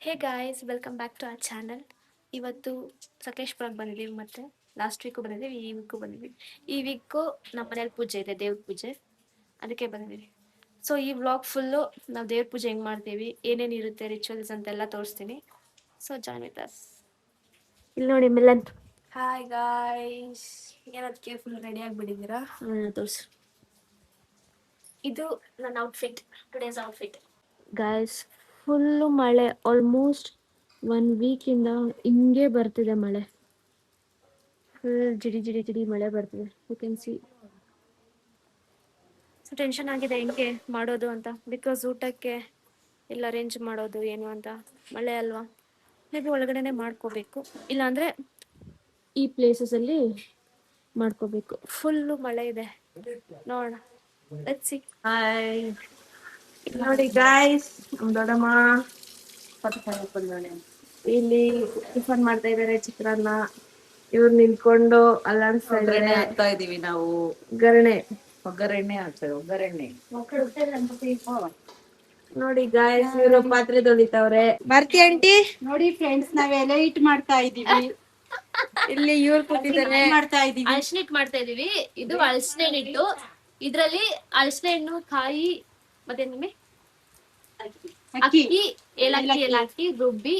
Hey guys, welcome back to our channel. ಇವತ್ತು ಸಕಲೇಶ್ಪುರಕ್ಕೆ ಬಂದಿದ್ದೀವಿ, ಮತ್ತು ಲಾಸ್ಟ್ ವೀಕು ಬಂದಿದ್ದೀವಿ, ಈ ವೀಕು ಬಂದಿದ್ದೀವಿ. ಈ ವೀಕು ನಮ್ಮ ಮನೇಲಿ ಪೂಜೆ ಇದೆ, ದೇವ್ರ ಪೂಜೆ, ಅದಕ್ಕೆ ಬಂದಿದ್ದೀವಿ. ಸೊ ಈ ವ್ಲಾಗ್ ಫುಲ್ಲು ನಾವು ದೇವ್ರ ಪೂಜೆ ಹೆಂಗೆ ಮಾಡ್ತೀವಿ, ಏನೇನು ಇರುತ್ತೆ ರಿಚುವಲ್ಸ್ ಅಂತೆಲ್ಲ ತೋರಿಸ್ತೀನಿ. So join with us. ಇಲ್ಲಿ ನೋಡಿ ಮಿಲನ್. ಹಾಯ್ ಗಾಯ್ಸ್, ಏನದಕ್ಕೆ ಫುಲ್ ರೆಡಿ ಆಗಿಬಿಟ್ಟಿದ್ದೀರಾ? ತೋರಿಸಿ. ಇದು ನನ್ನ outfit, today's outfit guys. Full ಮಳೆ, ಆಲ್ಮೋಸ್ಟ್ 1 ವೀಕಿಂದ ಹಿಂಗೆ ಬರ್ತಿದೆ ಮಳೆ. ಫುಲ್ ಜಿಡಿ ಜಿಡಿ ಜಿಡಿ ಮಳೆ ಬರ್ತಿದೆ, you can see. So tension ಆಗಿದೆ ಹೆಂಗೆ ಮಾಡೋದು ಅಂತ, ಬಿಕಾಸ್ ಊಟಕ್ಕೆ ಎಲ್ಲ ಅರೇಂಜ್ ಮಾಡೋದು ಏನು ಅಂತ. ಮಳೆ ಅಲ್ವಾ, ಮೇ ಬಿ ಒಳಗಡೆನೆ ಮಾಡ್ಕೋಬೇಕು, ಇಲ್ಲಾಂದರೆ ಈ ಪ್ಲೇಸಸಲ್ಲಿ ಮಾಡ್ಕೋಬೇಕು. ಫುಲ್ಲು ಮಳೆ ಇದೆ, ನೋಡೋಣ, ಲೆಟ್ಸ್ ಸಿ. ಹಾಯ್, ನೋಡಿ ಗಾಯ್ಸ್, ದೊಡ್ಡಮ್ಮ ಇಲ್ಲಿ ಟಿಫನ್ ಮಾಡ್ತಾ ಇದಾರೆ, ಚಿತ್ರಾನ್ನ. ಇವ್ರು ನಿಂತ್ಕೊಂಡು ಅಲ್ಲಾಡಿಸ್ತಾ ಇದಾರೆ. ಹಾಕ್ತಾ ಇದೀವಿ ನಾವು, ಒಗ್ಗರಣೆ ಹಾಕ್ತೇವೆ, ಒಗ್ಗರಣೆ. ನೋಡಿ ಗಾಯ್ಸ್, ಇವರು ಪಾತ್ರೆ ತೊಳಿತಾವ್ರೆ. ಬರ್ತಿ ಆಂಟಿ. ನೋಡಿ ಫ್ರೆಂಡ್ಸ್, ನಾವ್ ಎಲೆ ಇಟ್ ಮಾಡ್ತಾ ಇದೀವಿ. ಇಲ್ಲಿ ಇವ್ರು ಕೂತಿದ್ದಾರೆ, ಮಾಡ್ತಾ ಇದೀವಿ. ಅಳಸೆ ಹಿಟ್ಟು ಮಾಡ್ತಾ ಇದೀವಿ. ಇದು ಅಳಸೆ ಹಿಟ್ಟು, ಇದ್ರಲ್ಲಿ ಅಳಸೆ ಹಣ್ಣು, ಕಾಯಿ, ಮತ್ತೆ ನಿಮ್ಮೆ ಅಕ್ಕಿ, ಏಲಕ್ಕಿ ಎಲ್ಲ ಹಾಕಿ ರುಬ್ಬಿ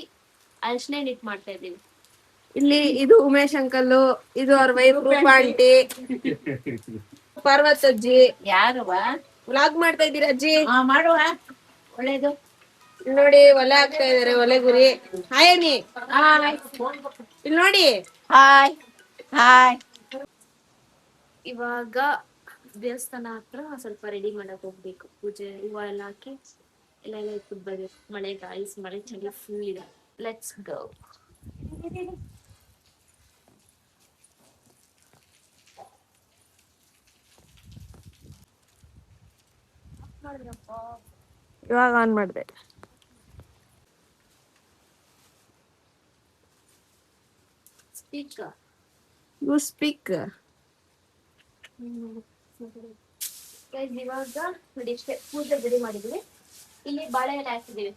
ಅಳಸೆ ಹಿಟ್ಟು ಮಾಡ್ತಾ ಇದೀವಿ. ಇಲ್ಲಿ ಇದು ಉಮೇಶ್ ಅಂಕಲ್, ಇದು ಅವ್ರ ವೈಫ್ ರೂಪಾ ಆಂಟಿ, ಪಾರ್ವತ್ ಅಜ್ಜಿ. ಯಾರು ವ್ಲಾಗ್ ಮಾಡ್ತಾ ಇದೀರ ಅಜ್ಜಿ? ಮಾಡುವ, ಒಳ್ಳೇದು. ನೋಡಿ ಒಲೆ ಹಾಕ್ತಾ ಇದಾರೆ, ಒಲೆ ಗುರಿ. ಹಾಯ್ ಅನ್ನಿ. ಇಲ್ಲಿ ನೋಡಿ, ಹಾಯ್ ಹಾಯ್. ಇವಾಗ ದೇವಸ್ಥಾನ ಹತ್ರ ಸ್ವಲ್ಪ ರೆಡಿ ಮಾಡಕ್ ಹೋಗ್ಬೇಕು. ಪೂಜೆ ಹೂವ ಎಲ್ಲ ಹಾಕಿ ಎಲ್ಲ ಇಟ್ಬಿಟ್ಟು ಬರ್ಬೇಕು. ಮಳೆ ಗಾಯ್ಸ್, ಮಳೆ ಚಳಿ ಫುಲ್ ಇದೆ. Let's go. ಇವಾಗ ಆನ್ ಮಾಡಿದೆ. Speaker, you speaker. ಇವಾಗ ನೋಡಿ ಇಷ್ಟೇ ಪೂಜೆ ರೆಡಿ ಮಾಡಿದ್ವಿ. ಇಲ್ಲಿ ಬಾಳೆ ಎಲೆ ಹಾಕಿದೀವಿ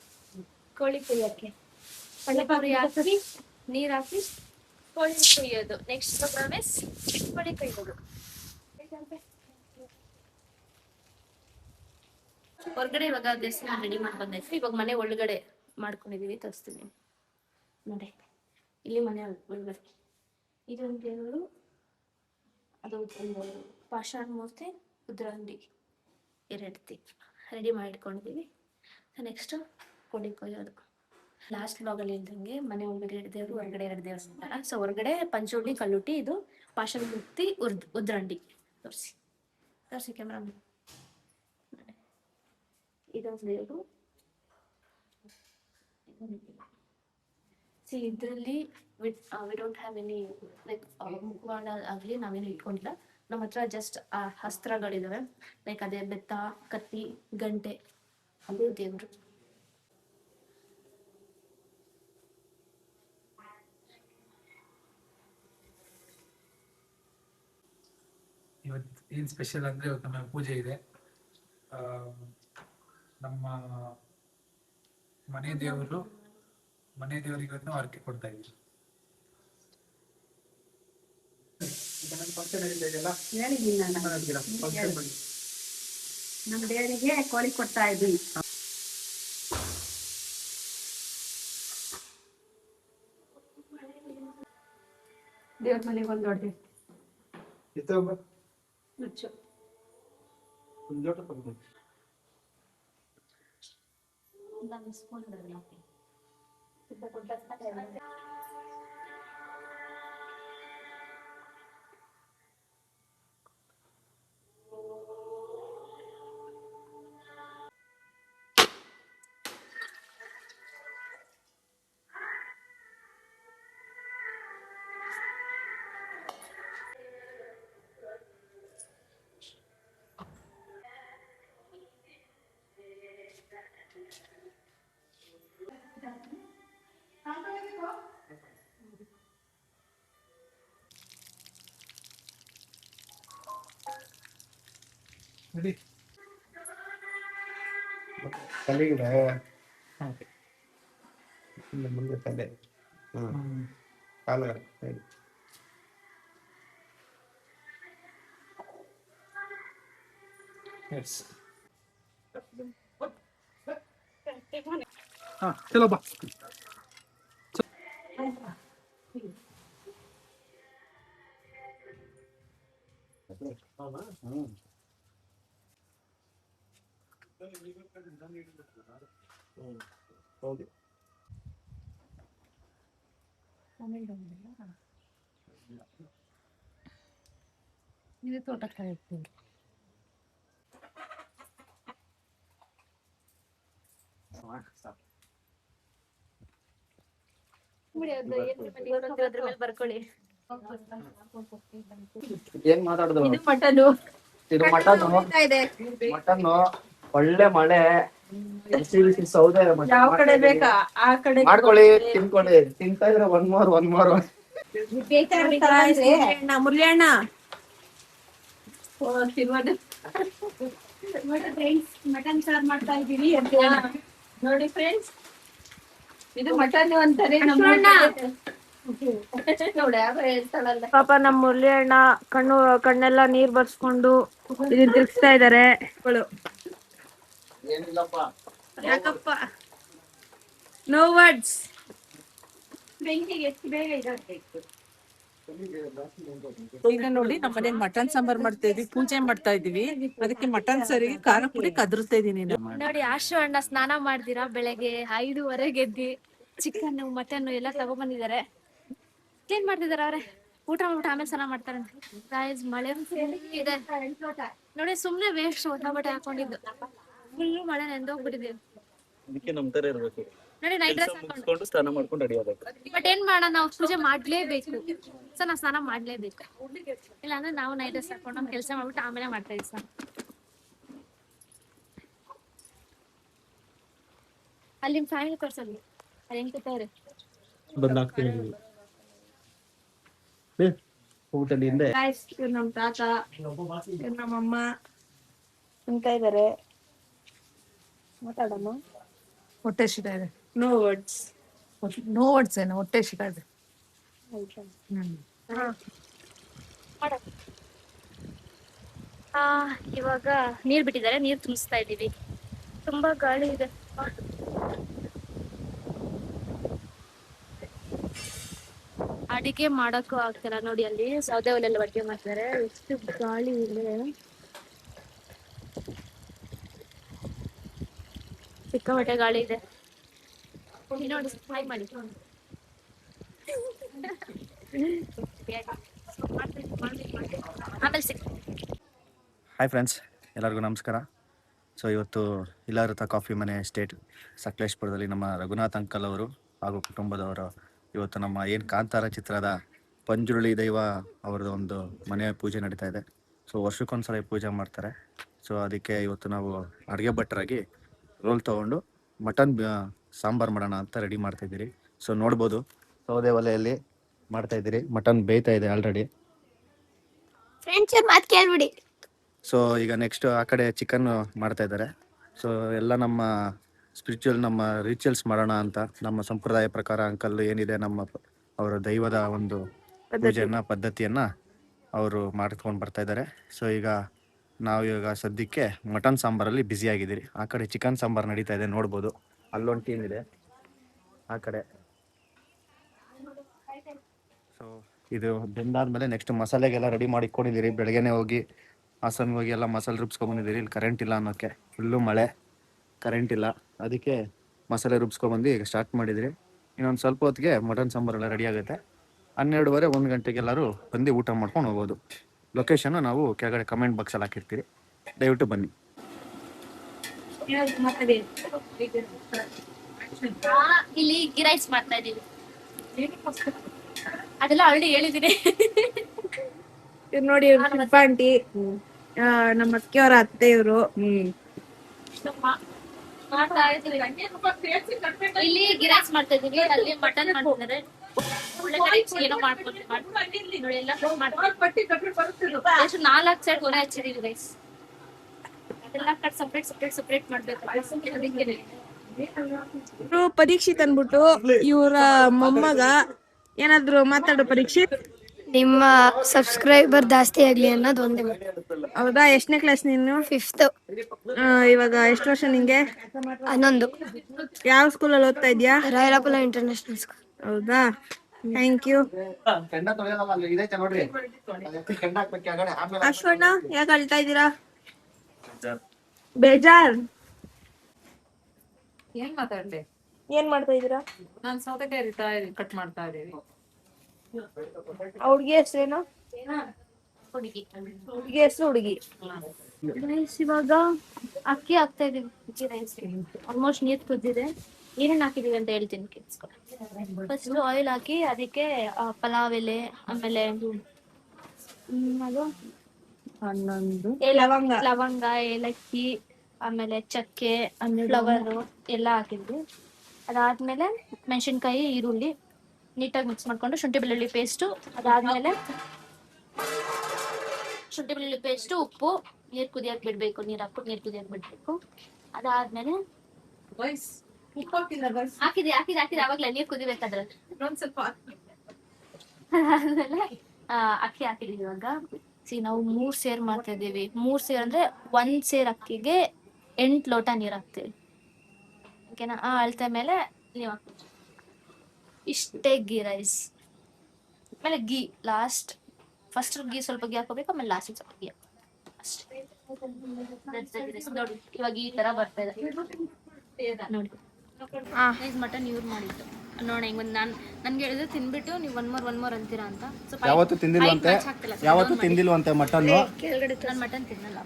ಕೋಳಿ ಕುಯ್ಯಕ್ಕೆ. ಪುರಿ ಹಾಕಿ ನೀರ್ ಹಾಕಿ ಕೋಳಿ ಕುಯ್ಯೋದು. ನೆಕ್ಸ್ಟ್ ಪ್ರೋಗ್ರಾಮ್ ಕೋಳಿ ಕುಯ್ಯೋದು. ಹೊರಗಡೆ ಇವಾಗ ದೇವಸ್ಥಾನ ರೆಡಿ ಮಾಡಿ ಬಂದೈತಿ. ಇವಾಗ ಮನೆ ಒಳಗಡೆ ಮಾಡ್ಕೊಂಡಿದೀವಿ, ತೋರಿಸ್ತೀನಿ ನೋಡಿ. ಇಲ್ಲಿ ಮನೆ ಒಳಗಡೆ ಇದೊಂದು ದೇವರು, ಅದು ಒಂದು ಪಾಷಾಣ ಮೂರ್ತಿ, ಉದ್ರಂಡಿ, ಎರಡು ರೆಡಿ ಮಾಡಿ ಇಟ್ಕೊಂಡಿದ್ದೀವಿ. ನೆಕ್ಸ್ಟ್ ಕೋಳಿ ಕೊಯ್ಯೋದು. ಲಾಸ್ಟ್ ವ್ಲಾಗಲ್ಲಿ ಇಲ್ದಂಗೆ ಮನೆ ಒಳಗಡೆ 2 ದೇವರು, ಹೊರಗಡೆ 2 ದೇವಸ್ಥಾನ. ಸೊ ಹೊರಗಡೆ ಪಂಚುಳ್ಳಿ, ಕಲ್ಲುಟ್ಟಿ, ಇದು ಪಾಷಾಣ ಮೂರ್ತಿ, ಉದ್ರಂಡಿ. ತೋರಿಸಿ ಕ್ಯಾಮ್ರಾ. ಇದೊಂದು ದೇವರು. ಸಿ ಇದರಲ್ಲಿ we don't have any like ಮುಖವಾಡ ಆಗಲಿ ನಾವೇನು ಇಟ್ಕೊಂಡಿಲ್ಲ. ನಮ್ಮ ಹತ್ರ ಜಸ್ಟ್ ಅಸ್ತ್ರಗಳಿದಾವೆ, ಲೈಕ್ ಅದೇ ಬೆತ್ತ, ಕತ್ತಿ, ಗಂಟೆ, ಅದು ದೇವರು. ಇವತ್ತು ಏನು ಸ್ಪೆಷಲ್ ಅಂದರೆ, ಇವತ್ತು ನಮ್ಮ ಪೂಜೆ ಇದೆ. ನಮ್ಮ ಮನೆ ದೇವರಿಗೂ ಹರಕೆ ಕೊಡ್ತಾ ಇದ್ದೀವಿ. ನಮ್ಮ ದೇವರಿಗೆ ಕೋಳಿ ಕೊಡ್ತಾ ಇದ್ವಿ. ದೇವ್ರ ಮನೆಗೆ ಒಂದು ದೊಡ್ಡ ಕಲಿಗಿದೆ. ಇಲ್ಲ ಮುಂದೆ ತಲೆ ಕಾಲ ಸರಿ. ಎಸ್ ಹಾ ಚಲೋ ಬಾ. ಹೌದು ಇದು ತೋಟಕ್ಕೆ ಇರ್ತೀನಿ. ಬರ್ಕೊಳ್ಳಿ. ಏನ್ ಮಾತಾಡುದು? ಇದು ಮಟನು ಇದು ಮಟನ್ ಮಟನ್ ಒಳ್ಳೆ ಮಳೆ ಬಿಸಿ ಬಿಸಿ ಸೌದೆ ಯಾವ ಕಡೆ ಬೇಕಾ ಆ ಕಡೆ ಮಾಡ್ಕೊಳ್ಳಿ, ತಿನ್ಕೊಳ್ಳಿ. ತಿಂತಾ ಇದ್ರೆ ಒನ್ ಮೋರ್ ಮುರಳಿಯಣ್ಣ ಮಟನ್ ಸಾರ್ ಮಾಡ್ತಾ ಇದೀವಿ ಅಂತ ನೋಡಿ ಫ್ರೆಂಡ್ಸ್. ಇದು ಮಟನ್ ಅಂತಾರೆ ಪಾಪ ನಮ್ಮ ಮುರಳಿ ಅಣ್ಣ ಕಣ್ಣೆಲ್ಲ ನೀರ್ ಬರ್ಸ್ಕೊಂಡು ಇದನ್ನ ತಿರ್ಗಿಸ್ತಾ ಇದಾರೆ. ಏನಿಲ್ಲಪ್ಪ. ಯಾಕಪ್ಪ ನೋ ವರ್ಡ್ಸ್. ಬೆಂಕಿಗೆ ಎಷ್ಟು ಬೇಗ ಇದಾಗಬೇಕು. ಈಗ ನೋಡಿ ನಮ್ಮ ಮನೇಲಿ ಮಟನ್ ಸಾಂಬಾರ್ ಮಾಡ್ತಾ ಇದೀವಿ, ಪೂಜೆ ಮಾಡ್ತಾ ಇದೀವಿ. ಅದಕ್ಕೆ ಮಟನ್ ಸರಿಗೆ ಖಾರ ಪುಡಿ ಕದರ್ತಾ ಇದೀನಿ. ನೋಡಿ ಆಶು ಅಣ್ಣ ಸ್ನಾನ ಮಾಡ್ದಿರಾ ಬೆಳಗ್ಗೆ 5:30 ಎದ್ದಿ ಚಿಕನ್ ಮಟನ್ ಎಲ್ಲ ತಗೊಬಂದಿದ್ದಾರೆ. ಏನ್ ಮಾಡ್ತಿದಾರೆ ಅವ್ರೆ? ಊಟ ಮಾಡ್ಬಿಟ್ಟು ಆಮೇಲೆ ಸ್ನಾನ ಮಾಡ್ತಾರೆ. ಗಾಯ್ಸ್ ಮಳೆ ಇದೆ ನೋಡಿ, ಸುಮ್ನೆ ವೇಸ್ಟ್ ಹೊಸ ಬಟ್ಟೆ ಹಾಕೊಂಡಿದ್ದು. ಫುಲ್ ಮಳೆ ನೆಂದೋಗ್ಬಿಟ್ಟಿದೆ. ಅದಕ್ಕೆ ನಮ್ ತರ ಇರ್ಬೇಕು. ನೋಡಿ ನೈಟ್ ಡ್ರೆಸ್ ಹಾಕೊಂಡು ಮುಗಿಸ್ಕೊಂಡು ಸ್ನಾನ ಮಾಡ್ಕೊಂಡು ರೆಡಿ ಆಗ್ಬೇಕು. ಬಟ್ ಏನ್ ಮಾಡೋಣ, ನಾವು ಪೂಜೆ ಮಾಡ್ಲೇಬೇಕು. ಸೊ ನಾವು ಸ್ನಾನ ಮಾಡ್ಲೇಬೇಕು. ಇಲ್ಲ ಅಂದ್ರೆ ನಾವು ನೈಟ್ ಡ್ರೆಸ್ ಹಾಕೊಂಡು ನಮ್ ಕೆಲಸ ಮಾಡ್ಬಿಟ್ಟು ಆಮೇಲೆ ಮಾಡ್ತಾ ಇದ್ದೀವಿ ಸ್ನಾನ. ಅಲ್ಲಿ ನಿಮ್ ಫ್ಯಾಮಿಲಿ ತೋರ್ಸಲ್ಲಿ ಅಲ್ಲಿ ಹೆಂಗ್ ಕೂತವ್ರೆ. ಬಂದಾಗ್ತೀನಿ ಊಟದ ಹಿಂದೆ ಇವ್ರು ನಮ್ ತಾತ, ಇವ್ರು ನಮ್ಮಮ್ಮ ತಿಂತಾ ಇದಾರೆ. ಮಾತಾಡಮ್ಮ. ಹೊಟ್ಟೆ ಶಿಕ ಇದೆ. No words. ನೋ ವರ್ಡ್ಸ್ ಏನು, ಹೊಟ್ಟೆ ಶಿಕ ಇದೆ. ಇವಾಗ ನೀರ್ ಬಿಟ್ಟಿದ್ದಾರೆ, ನೀರ್ ತುಂಬಿಸ್ತಾ ಇದೀವಿ. ತುಂಬಾ ಗಾಳಿ ಇದೆ. ಅಡಿಗೆ ಮಾಡಕ್ಕೂ ಆಗ್ತಿಲ್ಲ ನೋಡಿ, ಅಲ್ಲಿ ಸೌದೆ ಒಲೆಲ್ಲ ಅಡಿಗೆ ಮಾಡ್ತಾರೆ. ಎಷ್ಟು ಗಾಳಿ ಇದೆ, ಸಿಕ್ಕಾಪಟ್ಟೆ ಗಾಳಿ ಇದೆ. ನೋಡಿ ಸ್ಮೈ ಮಾಡಿ. ಆಮೇಲೆ ಸಿಕ್. ಹಾಯ್ ಫ್ರೆಂಡ್ಸ್, ಎಲ್ಲರಿಗೂ ನಮಸ್ಕಾರ. ಸೊ ಇವತ್ತು ಇಲಾರತ ಕಾಫಿ ಮನೆ ಸ್ಟೇಟ್ ಸಕಲೇಶ್ಪುರದಲ್ಲಿ ನಮ್ಮ ರಘುನಾಥ್ ಅಂಕಲ್ ಅವರು ಹಾಗೂ ಕುಟುಂಬದವರು ಇವತ್ತು ನಮ್ಮ ಏನು ಕಾಂತಾರ ಚಿತ್ರದ ಪಂಜುರುಳಿ ದೈವ ಅವರದ್ದು ಒಂದು ಮನೆ ಪೂಜೆ ನಡೀತಾ ಇದೆ. ಸೊ ವರ್ಷಕ್ಕೊಂದ್ಸಲ ಪೂಜೆ ಮಾಡ್ತಾರೆ. ಸೊ ಅದಕ್ಕೆ ಇವತ್ತು ನಾವು ಅಡುಗೆ ಭಟ್ಟರಾಗಿ ರೋಲ್ ತೊಗೊಂಡು ಮಟನ್ ಸಾಂಬಾರು ಮಾಡೋಣ ಅಂತ ರೆಡಿ ಮಾಡ್ತಾಯಿದ್ದೀರಿ. ಸೊ ನೋಡ್ಬೋದು ಸೌದೆ ಒಲೆಯಲ್ಲಿ ಮಾಡ್ತಾಯಿದ್ದೀರಿ. ಮಟನ್ ಬೇಯ್ತಾ ಇದೆ ಆಲ್ರೆಡಿ. ಫ್ರೆಂಡ್ಸ್ ಮಾತು ಕೇಳ್ಬಿಡಿ. ಸೊ ಈಗ ನೆಕ್ಸ್ಟ್ ಆ ಕಡೆ ಚಿಕನ್ ಮಾಡ್ತಾ ಇದ್ದಾರೆ. ಸೊ ಎಲ್ಲ ನಮ್ಮ ಸ್ಪಿರಿಚುವಲ್ ನಮ್ಮ ರಿಚುವಲ್ಸ್ ಮಾಡೋಣ ಅಂತ ನಮ್ಮ ಸಂಪ್ರದಾಯ ಪ್ರಕಾರ ಅಂಕಲ್ ಏನಿದೆ ನಮ್ಮ ಅವರ ದೈವದ ಒಂದು ಪೂಜೆಯನ್ನು ಪದ್ಧತಿಯನ್ನು ಅವರು ಮಾಡ್ಕೊಂಡು ಬರ್ತಾ ಇದ್ದಾರೆ. ಸೊ ಈಗ ನಾವು ಇವಾಗ ಸದ್ಯಕ್ಕೆ ಮಟನ್ ಸಾಂಬಾರಲ್ಲಿ ಬ್ಯುಸಿ ಆಗಿದ್ದೀರಿ. ಆ ಕಡೆ ಚಿಕನ್ ಸಾಂಬಾರು ನಡೀತಾ ಇದೆ, ನೋಡ್ಬೋದು. ಅಲ್ಲೊಂದು ಟೀಮ್ ಇದೆ ಆ ಕಡೆ. ಸೊ ಇದು ಬೆಂದಾದ್ಮೇಲೆ ನೆಕ್ಸ್ಟ್ ಮಸಾಲೆಗೆಲ್ಲ ರೆಡಿ ಮಾಡಿ ಇಟ್ಕೊಂಡಿದ್ದೀರಿ. ಬೆಳಗ್ಗೆನೇ ಹೋಗಿ ಹಾಸನ್ಗೆ ಹೋಗಿ ಎಲ್ಲ ಮಸಾಲೆ ರುಬ್ಸ್ಕೊಬಂದಿದ್ದೀರಿ. ಇಲ್ಲಿ ಕರೆಂಟ್ ಇಲ್ಲ ಅನ್ನೋಕ್ಕೆ, ಫುಲ್ಲು ಮಳೆ, ಕರೆಂಟ್ ಇಲ್ಲ. ಅದಕ್ಕೆ ಮಸಾಲೆ ರುಬ್ಸ್ಕೊಬಂದು ಈಗ ಸ್ಟಾರ್ಟ್ ಮಾಡಿದಿರಿ. ಇನ್ನೊಂದು ಸ್ವಲ್ಪ ಹೊತ್ತಿಗೆ ಮಟನ್ ಸಾಂಬಾರೆಲ್ಲ ರೆಡಿ ಆಗುತ್ತೆ. 12:30 1 ಗಂಟೆಗೆ ಎಲ್ಲರೂ ಬಂದು ಊಟ ಮಾಡ್ಕೊಂಡು ಹೋಗ್ಬೋದು. ಲೊಕೇಶನ್ನು ನಾವು ಕೆಳಗಡೆ ಕಮೆಂಟ್ ಬಾಕ್ಸಲ್ಲಿ ಹಾಕಿರ್ತೀರಿ, ದಯವಿಟ್ಟು ಬನ್ನಿ. ಇಲ್ಲಿ ಗಿರೈಸ್ ಮಾಡ್ತಾ ಇದೀವಿ. ಅದೆಲ್ಲ ಆಲ್ರೆಡಿ ಹೇಳಿದೀನಿ. ಇವ್ರು ನೋಡಿ, ಇವ್ರು ಶಿಲ್ಪ ಆಂಟಿ, ನಮ್ಮ ಅಕ್ಕಿಯವರ ಅತ್ತೆ ಇವರು. ಇಲ್ಲಿ ಗಿರೈಸ್ ಮಾಡ್ತಾ ಇದೀವಿ, ಅಲ್ಲಿ ಮಟನ್ ಮಾಡ್ತಿದ್ದಾರೆ. ಏನೋ ಮಾಡ್ಕೊಂಡು ನೋಡಿ ಎಲ್ಲ ಎಷ್ಟು 4 ಸೈಡ್ ಒಲೆ ಹಚ್ಚಿದೀವಿ ಗೈಸ್. ಅದೆಲ್ಲ ಕಟ್ ಸಪ್ರೇಟ್ ಮಾಡ್ಬೇಕು. ಅದಕ್ಕೆ ಇವ್ರು ಪರೀಕ್ಷಿತ್ ಅನ್ಬಿಟ್ಟು ಇವರ ಮೊಮ್ಮಗ. ಏನಾದ್ರು ಮಾತಾಡು ಪರೀಕ್ಷಿತ್. ನಿಮ್ಮ ಸಬ್ಸ್ಕ್ರೈಬರ್ ಜಾಸ್ತಿ ಆಗ್ಲಿ ಅನ್ನೋದು ಒಂದೇ. ಹೌದಾ, ಎಷ್ಟನೇ ಕ್ಲಾಸ್ ನೀನು? 5th. ಇವಾಗ ಎಷ್ಟು ವರ್ಷ ನಿಂಗೆ? 11. ಯಾವ ಸ್ಕೂಲಲ್ಲಿ ಓದ್ತಾ ಇದ್ಯಾ? ರಾಯರಪುರ ಇಂಟರ್ನ್ಯಾಷನಲ್ ಸ್ಕೂಲ್. ಹೌದಾ, ಥ್ಯಾಂಕ್ ಯು. ಕೆಂಡ ತೊಳೆಯೋದಲ್ಲ, ಅಲ್ಲಿ ಇದೈತೆ ನೋಡ್ರಿ. ಕೆಂಡ ಹಾಕ್ಬೇಕು ಕೆಳಗಡೆ, ಆಮೇಲೆ ಅಶ್ವಣ್ಣ, ಯಾಕೆ ಅಳ್ತಾ ಇದ್ದೀರಾ? ಬೇಜಾರ್. ಏನ್ ಮಾತಾಡ್ಲಿ? ಏನ್ ಮಾಡ್ತಾ ಇದ್ದೀರಾ? ನಾನ್ ಸೌತೆಕಾಯಿ ಕಟ್ ಮಾಡ್ತಾ ಇದೀವಿ. ಆ ಹುಡ್ಗಿ ಹೆಸ್ರೇನು? ಹುಡ್ಗಿ ಹೆಸರು ಹುಡುಗಿ. ರೈಸ್ ಇವಾಗ ಅಕ್ಕಿ ಹಾಕ್ತಾ ಇದೀವಿ. ಅಕ್ಕಿ ರೈಸ್ ಆಲ್ಮೋಸ್ಟ್ ನೀರ್ ಕುದ್ದಿದೆ. ಏನೇನ್ ಹಾಕಿದೀವಿ ಅಂತ ಹೇಳ್ತೀನಿ ಕೇಳಿಸ್ಕೊ. ಫಸ್ಟ್ ಆಯಿಲ್ ಹಾಕಿ ಅದಕ್ಕೆ ಪಲಾವ್ ಎಲೆ, ಆಮೇಲೆ ಅದು ಲವಂಗ, ಏಲಕ್ಕಿ, ಆಮೇಲೆ ಚಕ್ಕೆ, ಆಮೇಲೆ ಫ್ಲವರ್ ಎಲ್ಲ ಹಾಕಿದ್ವಿ. ಅದಾದ್ಮೇಲೆ ಮೆಣಸಿನ್ಕಾಯಿ, ಈರುಳ್ಳಿ ನೀಟಾಗಿ ಮಿಕ್ಸ್ ಮಾಡ್ಕೊಂಡು ಶುಂಠಿ ಬೆಳ್ಳುಳ್ಳಿ ಪೇಸ್ಟು, ಅದಾದ್ಮೇಲೆ ಶುಂಠಿ ಬೆಳ್ಳುಳ್ಳಿ ಪೇಸ್ಟು, ಉಪ್ಪು, ನೀರ್ ಕುದಿಯಕ್ ಬಿಡ್ಬೇಕು. ನೀರ್ ಹಾಕ್ಬಿಟ್ಟು ನೀರ್ ಕುದಿಯಕ್ ಬಿಡ್ಬೇಕು. ಅದಾದ್ಮೇಲೆ ಹಾಕಿದೆ ಅವಾಗ್ಲೇ ನೀರ್ ಕುದಿಬೇಕಾದ್ರೆ. ಸ್ವಲ್ಪ ಅದಾದ್ಮೇಲೆ ಅಕ್ಕಿ ಹಾಕಿದೀವಿ. ಇವಾಗ ನಾವು 3 ಸೇರ್ ಮಾಡ್ತಾ ಇದೀವಿ. 3 ಸೇರ್ ಅಂದ್ರೆ 1 ಸೇರ್ ಅಕ್ಕಿಗೆ 8 ಲೋಟ ನೀರ್ ಹಾಕ್ತಿವಿ. ಓಕೆನಾ? ಅಳತೆ ಮೇಲೆ ನೀವ್ ಹಾಕ್ತೀವಿ. ಇಷ್ಟೇ ಗೀ ರೈಸ್. ಆಮೇಲೆ ಗೀ ಲಾಸ್ಟ್. ಫಸ್ಟ್ ಗೀ ಸ್ವಲ್ಪ ಗೀ ಹಾಕೋಬೇಕು, ಆಮೇಲೆ ಲಾಸ್ಟ್ ಸ್ವಲ್ಪ ಗೀ ಅಷ್ಟೇ. ನೋಡಿ ಇವಾಗ ಈ ತರ ಬರ್ತಾ ಇದೆ ನೋಡಿ. ಮಟನ್ ಯೂಸ್ ಮಾಡಿದ್ದು ನೋಡ. ಹೆಂಗ್ ನನ್ಗೆ ಹೇಳಿದ್ರೆ ತಿನ್ಬಿಟ್ಟು ನೀವು ಒನ್ ಮೋರ್ ಅಂತೀರಾ ಅಂತ. ಯಾವತ್ತು ತಿಂದಿಲ್ವಂತೆ ಮಟನ್. ನಾನು ಮಟನ್ ತಿನ್ನಲ್ಲ.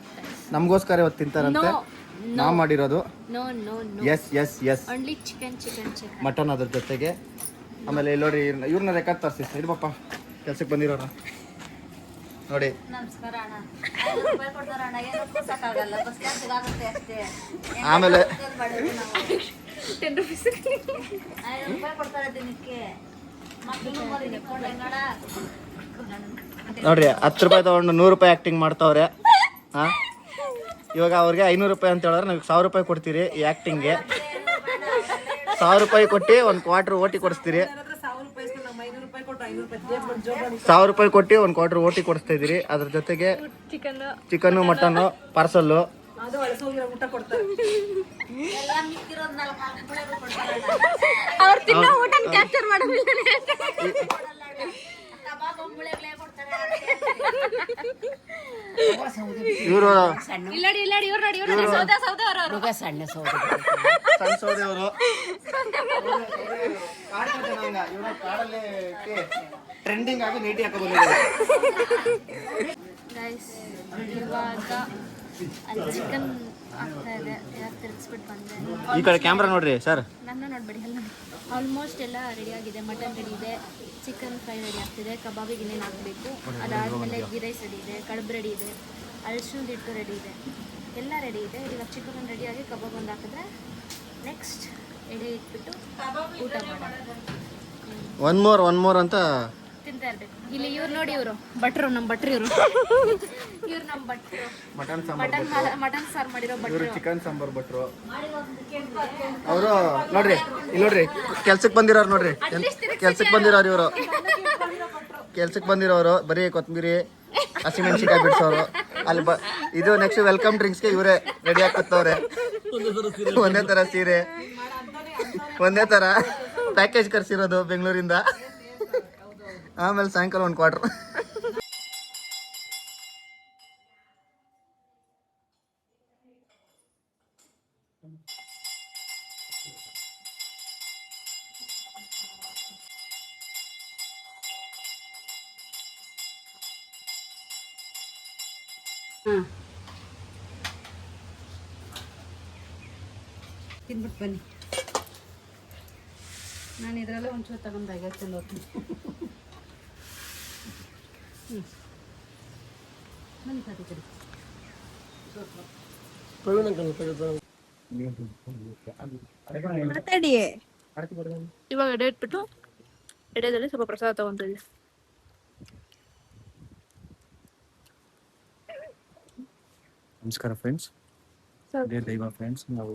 ನಮಗೋಸ್ಕರ ಇವತ್ತು ತಿಂತಾರಂತೆ. ನಾವ್ ಮಾಡಿರೋದು. No yes only chicken. Mutton ಅದ್ರ ಜೊತೆಗೆ. ಆಮೇಲೆ ಇಲ್ಲಿ ನೋಡಿ, ಇವ್ರನ್ನ ರೆಕಾರ್ಡ್ ತರಿಸಿ. ಇರ್ಬಪ್ಪ, ಕೆಲ್ಸಕ್ಕೆ ಬಂದಿರೋಣ ನೋಡಿ. ಆಮೇಲೆ ನೋಡ್ರಿ, 10 ರೂಪಾಯಿ ತಗೊಂಡು 100 ರೂಪಾಯಿ ಆಕ್ಟಿಂಗ್ ಮಾಡ್ತಾವ್ರೆ. ಇವಾಗ ಅವ್ರಿಗೆ 500 ರೂಪಾಯಿ ಅಂತ ಹೇಳಿದ್ರೆ ನಾವು 1000 ರೂಪಾಯಿ ಕೊಡ್ತೀರಿ ಈ ಆಕ್ಟಿಂಗ್ಗೆ. 1000 ರೂಪಾಯಿ ಕೊಟ್ಟು 1 ಕ್ವಾರ್ಟರ್ ಓಟಿ ಕೊಡಿಸ್ತೀರಿ. 1000 ರೂಪಾಯಿ ಕೊಟ್ಟು 1 ಕ್ವಾರ್ಟರ್ ಓಟಿ ಕೊಡಿಸ್ತಾ ಇದೀರಿ. ಅದ್ರ ಜೊತೆಗೆ ಚಿಕನ್ನು, ಮಟನ್ನು ಪಾರ್ಸಲ್ಲು. ಇವರು ಸಣ್ಣ ಸೌದೆಯವರು. ಟ್ರೆಂಡಿಂಗ್ ಆಗಿ ನೀಟಿ ಹಾಕೋ ಬಂದಿದ್ದಾರೆ. ಇವಾಗ ಚಿಕನ್ ಆಗ್ತಾ ಇದೆ. ತಿರ್ಗಿಸ್ಬಿಟ್ಟು ಬಂದೆ. ಈ ಕಡೆ ಕ್ಯಾಮ್ರಾ ನೋಡ್ರಿ ಸರ್. ನನ್ನ ನೋಡ್ಬೇಡಿ, ಎಲ್ಲ ನೋಡಿ. ಆಲ್ಮೋಸ್ಟ್ ಎಲ್ಲ ರೆಡಿ ಆಗಿದೆ. ಮಟನ್ ರೆಡಿ ಇದೆ, ಚಿಕನ್ ಫ್ರೈ ರೆಡಿ ಆಗ್ತಿದೆ, ಕಬಾಬಿಗೆ ಇನ್ನೇನು ಹಾಕಬೇಕು. ಅದಾದಮೇಲೆ ಗೀ ರೈಸ್ ರೆಡಿ ಇದೆ, ಕಡುಬು ರೆಡಿ ಇದೆ, ಅಳಸಂದು ಹಿಟ್ಟು ರೆಡಿ ಇದೆ, ಎಲ್ಲ ರೆಡಿ ಇದೆ. ಇವಾಗ ಚಿಕನ್ ರೆಡಿಯಾಗಿ ಕಬಾಬ್ ಒಂದು ಹಾಕಿದ್ರೆ ನೆಕ್ಸ್ಟ್ ಎಡೆ ಇಟ್ಬಿಟ್ಟು ಊಟ ಮಾಡೋಣ. ಒನ್ ಮೋರ್ ಅಂತ ತಿಂತಾ ಇರ್ಬೇಕು. ಇಲ್ಲಿ ಇವ್ರು ನೋಡಿ, ಇವರು ಭಟ್ರು, ನಮ್ಮ ಭಟ್ರು ಇವರು. ಇವ್ರು ನಮ್ಮ ಭಟ್ರು. ಮಟನ್ ಸಾರು ಮಾಡಿರೋ ಭಟ್ರು. ಚಿಕನ್ ಸಾಂಬಾರ್ ಭಟ್ರು ಅವರು. ನೋಡ್ರಿ ಇಲ್ಲಿ ನೋಡ್ರಿ, ಕೆಲ್ಸಕ್ಕೆ ಬಂದಿರೋರು ನೋಡ್ರಿ. ಕೆಲ್ಸಕ್ಕೆ ಬಂದಿರೋರು ಇವರು. ಕೆಲ್ಸಕ್ಕೆ ಬಂದಿರೋರು ಬರೀ ಕೊತ್ತಂಬರಿ, ಹಸಿಮೆಣಸಿನ್ಕಾಯಿ ಬಿಡ್ಸೋರು. ಅಲ್ಲಿ ಇದು ನೆಕ್ಸ್ಟ್ ವೆಲ್ಕಮ್ ಡ್ರಿಂಕ್ಸ್ಗೆ ಇವರೇ ರೆಡಿ ಹಾಕತ್ತವ್ರೆ. ಒಂದೇ ತರ ಸೀರೆ, ಒಂದೇ ತರ ಪ್ಯಾಕೇಜ್ ಕರ್ಸಿರೋದು ಬೆಂಗಳೂರಿಂದ. ಆಮೇಲೆ ಸಾಯಂಕಾಲ 1 ಕ್ವಾರ್ಟರ್. ತಿನ್ಬಿಟ್ಟು ಬನ್ನಿ. ನಾನು ಇದರಲ್ಲೇ ಒಂಚೂರು ತಗೊಂಡು ತೆಗೆದುಕೊಂಡು ಹೋಗ್ತೀನಿ. ಬನ್ನಿ ಕತೆ ಕಡೆ. ಮಾತಾಡಿ. ಇವಾಗ ಎಡೆ ಇಟ್ಬಿಟ್ಟು ಎಡೆದಲ್ಲಿ ಸ್ವಲ್ಪ ಪ್ರಸಾದ ತಗೊಂತಿದ್ವಿ. ನಮಸ್ಕಾರ ಫ್ರೆಂಡ್ಸ್, ದೈವ ಫ್ರೆಂಡ್ಸ್. ನಾವು